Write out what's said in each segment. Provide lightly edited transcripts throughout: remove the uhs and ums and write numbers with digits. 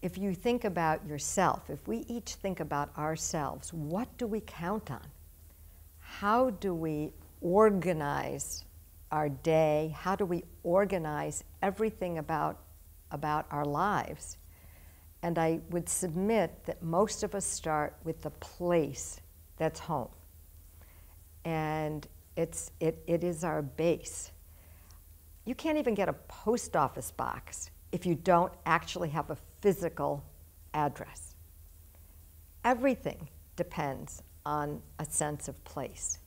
if you think about yourself, if we each think about ourselves, what do we count on? How do we organize our day? How do we organize everything about our lives? And I would submit that most of us start with the place that's home. And it is our base. You can't even get a post office box if you don't actually have a physical address. Everything depends on a sense of place.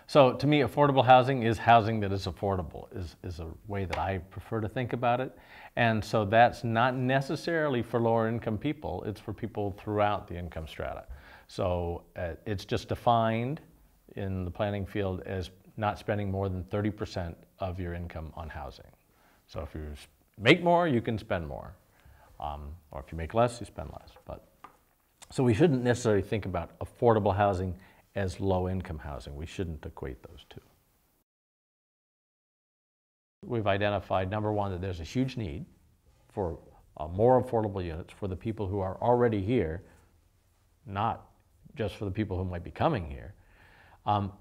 So to me, affordable housing is housing that is affordable, is a way that I prefer to think about it. And so that's not necessarily for lower income people, it's for people throughout the income strata. So it's just defined in the planning field as not spending more than 30% of your income on housing. So if you make more, you can spend more. Or if you make less, you spend less. So we shouldn't necessarily think about affordable housing as low-income housing. We shouldn't equate those two. We've identified, number one, that there's a huge need for more affordable units for the people who are already here, not just for the people who might be coming here,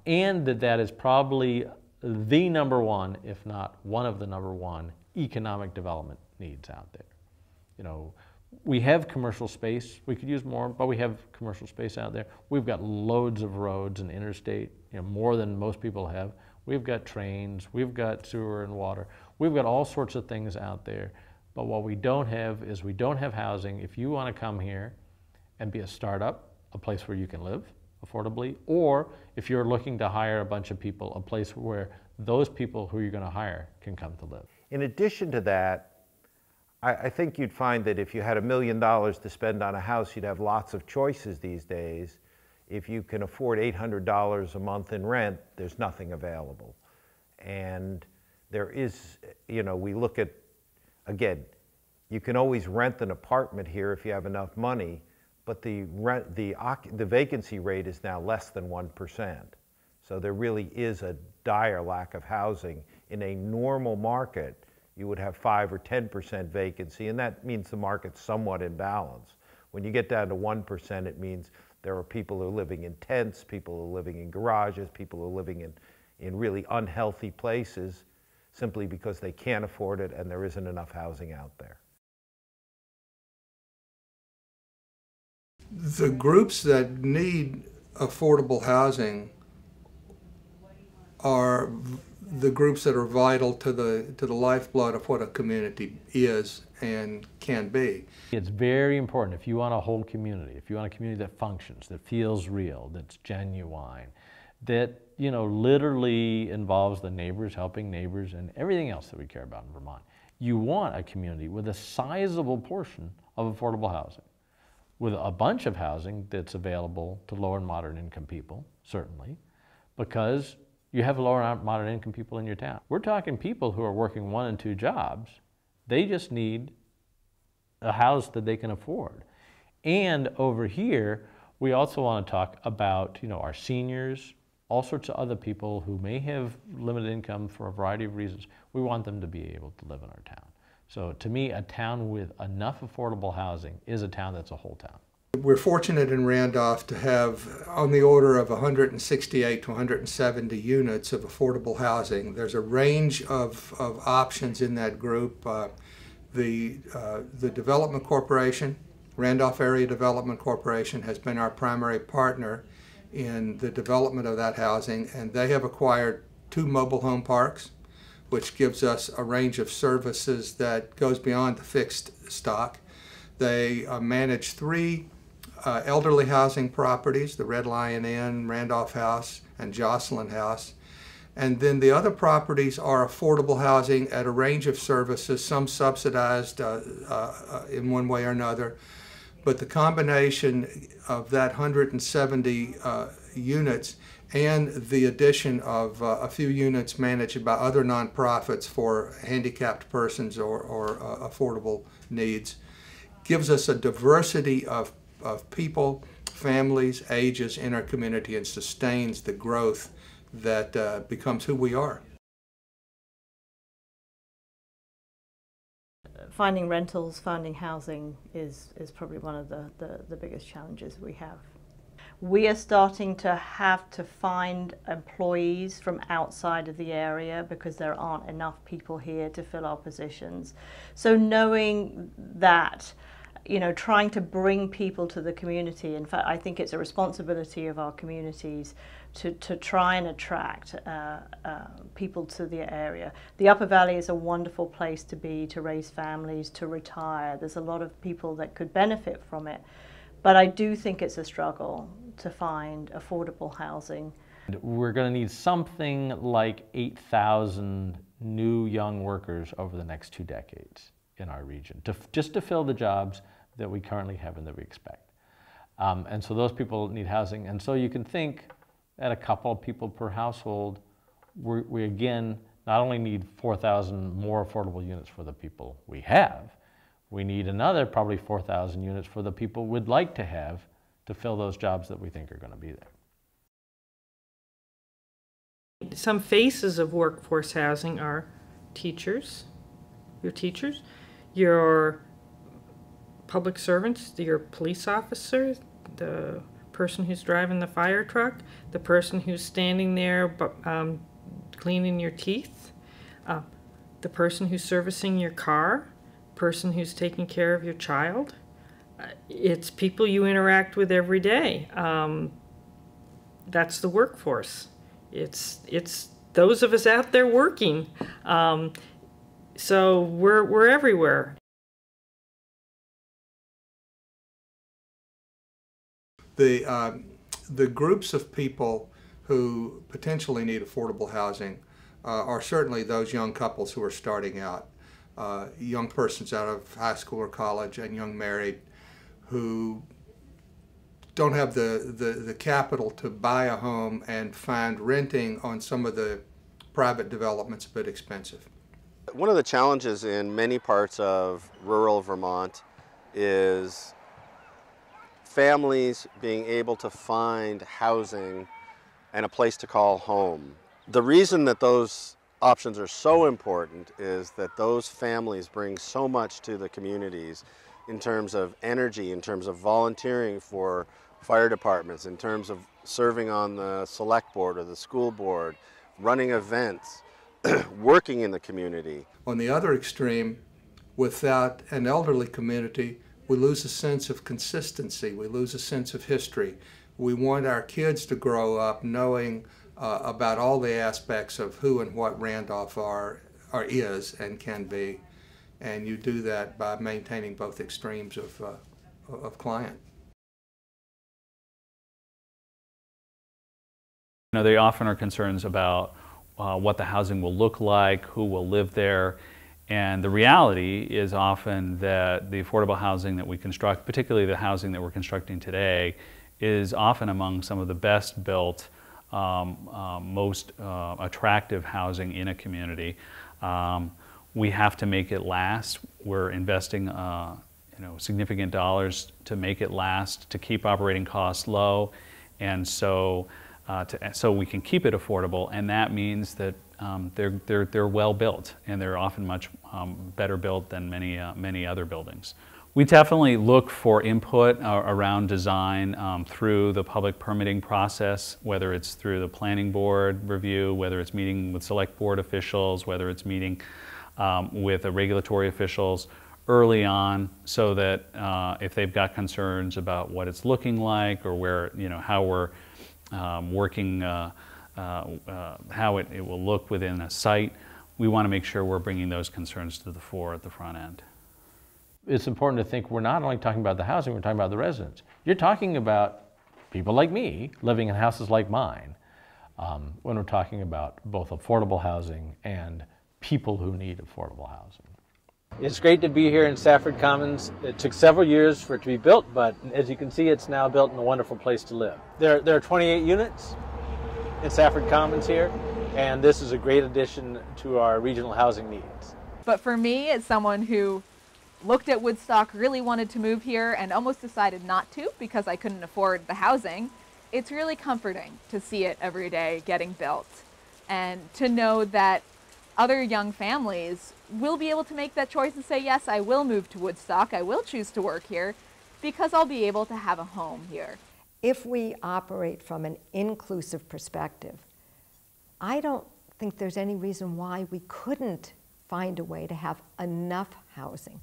and that is probably the number one, if not one of the number one, economic development needs out there. You know, we have commercial space. We could use more, but we have commercial space out there. We've got loads of roads and interstate, more than most people have. We've got trains, we've got sewer and water. We've got all sorts of things out there. But what we don't have is we don't have housing. If you want to come here and be a startup, a place where you can live affordably, or if you're looking to hire a bunch of people, a place where those people who you're going to hire can come to live. In addition to that, I think you'd find that if you had $1 million to spend on a house, you'd have lots of choices these days. If you can afford $800 a month in rent, there's nothing available. And there is, we look at, again, you can always rent an apartment here if you have enough money, but the vacancy rate is now less than 1%. So there really is a dire lack of housing. In a normal market, you would have 5 or 10% vacancy, and that means the market's somewhat in balance. When you get down to 1%, it means there are people who are living in tents, people who are living in garages, people who are living in really unhealthy places simply because they can't afford it and there isn't enough housing out there. The groups that need affordable housing are the groups that are vital to the lifeblood of what a community is and can be. It's very important if you want a whole community, if you want a community that functions, that feels real, that's genuine, that literally involves the neighbors helping neighbors and everything else that we care about in Vermont. You want a community with a sizable portion of affordable housing, with a bunch of housing that's available to lower and moderate income people, certainly, because you have lower and moderate income people in your town. We're talking people who are working 1 and 2 jobs. They just need a house that they can afford. And over here, we also want to talk about our seniors, all sorts of other people who may have limited income for a variety of reasons. We want them to be able to live in our town. So to me, a town with enough affordable housing is a town that's a whole town. We're fortunate in Randolph to have on the order of 168 to 170 units of affordable housing. There's a range of options in that group. The Development Corporation, Randolph Area Development Corporation, has been our primary partner in the development of that housing, and they have acquired 2 mobile home parks, which gives us a range of services that goes beyond the fixed stock. They manage 3 elderly housing properties, the Red Lion Inn, Randolph House, and Jocelyn House. And then the other properties are affordable housing at a range of services, some subsidized in one way or another. But the combination of that 170 units and the addition of a few units managed by other nonprofits for handicapped persons or affordable needs gives us a diversity of people, families, ages in our community, and sustains the growth that becomes who we are. finding rentals, finding housing is probably one of the biggest challenges we have. We are starting to have to find employees from outside of the area because there aren't enough people here to fill our positions. So knowing that, you know, trying to bring people to the community. In fact, I think it's a responsibility of our communities to try and attract people to the area. The Upper Valley is a wonderful place to be, to raise families, to retire. There's a lot of people that could benefit from it. But I do think it's a struggle to find affordable housing. We're going to need something like 8,000 new young workers over the next 2 decades in our region, just to fill the jobs that we currently have and that we expect. And so those people need housing. And so you can think at a couple of people per household, we again not only need 4,000 more affordable units for the people we have, we need another probably 4,000 units for the people we'd like to have to fill those jobs that we think are going to be there. Some faces of workforce housing are teachers, your public servants, your police officer, the person who's driving the fire truck, the person who's standing there cleaning your teeth, the person who's servicing your car, person who's taking care of your child. It's people you interact with every day. That's the workforce. It's those of us out there working. So we're everywhere. The groups of people who potentially need affordable housing are certainly those young couples who are starting out, young persons out of high school or college and young married who don't have the capital to buy a home and find renting on some of the private developments a bit expensive. One of the challenges in many parts of rural Vermont is families being able to find housing and a place to call home. The reason that those options are so important is that those families bring so much to the communities in terms of energy, in terms of volunteering for fire departments, in terms of serving on the select board or the school board, running events, working in the community. On the other extreme, without an elderly community, we lose a sense of consistency, we lose a sense of history. We want our kids to grow up knowing about all the aspects of who and what Randolph is and can be, and you do that by maintaining both extremes of client. You know, they often are concerns about what the housing will look like, who will live there, and the reality is often that the affordable housing that we construct, particularly the housing that we're constructing today, is often among some of the best built, most attractive housing in a community. We have to make it last. We're investing significant dollars to make it last, to keep operating costs low, and so we can keep it affordable, and that means that they're well built, and they're often much better built than many other buildings. We definitely look for input around design through the public permitting process, whether it's through the planning board review, whether it's meeting with select board officials, whether it's meeting with the regulatory officials early on, so that if they've got concerns about what it's looking like or where, how we're working, how it will look within a site, we want to make sure we're bringing those concerns to the fore at the front end. It's important to think we're not only talking about the housing, we're talking about the residents. You're talking about people like me living in houses like mine when we're talking about both affordable housing and people who need affordable housing. It's great to be here in Stafford Commons. It took several years for it to be built, but as you can see, it's now built in a wonderful place to live. There are 28 units in Stafford Commons here, and this is a great addition to our regional housing needs. But for me, as someone who looked at Woodstock, really wanted to move here, and almost decided not to because I couldn't afford the housing, it's really comforting to see it every day getting built, and to know that other young families will be able to make that choice and say, yes, I will move to Woodstock, I will choose to work here, because I'll be able to have a home here. If we operate from an inclusive perspective, I don't think there's any reason why we couldn't find a way to have enough housing.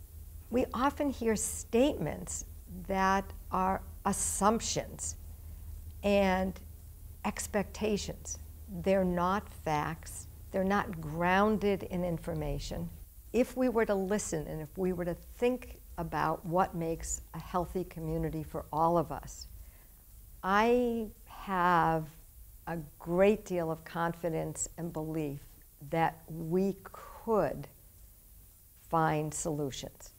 We often hear statements that are assumptions and expectations. They're not facts. They're not grounded in information. If we were to listen and if we were to think about what makes a healthy community for all of us, I have a great deal of confidence and belief that we could find solutions.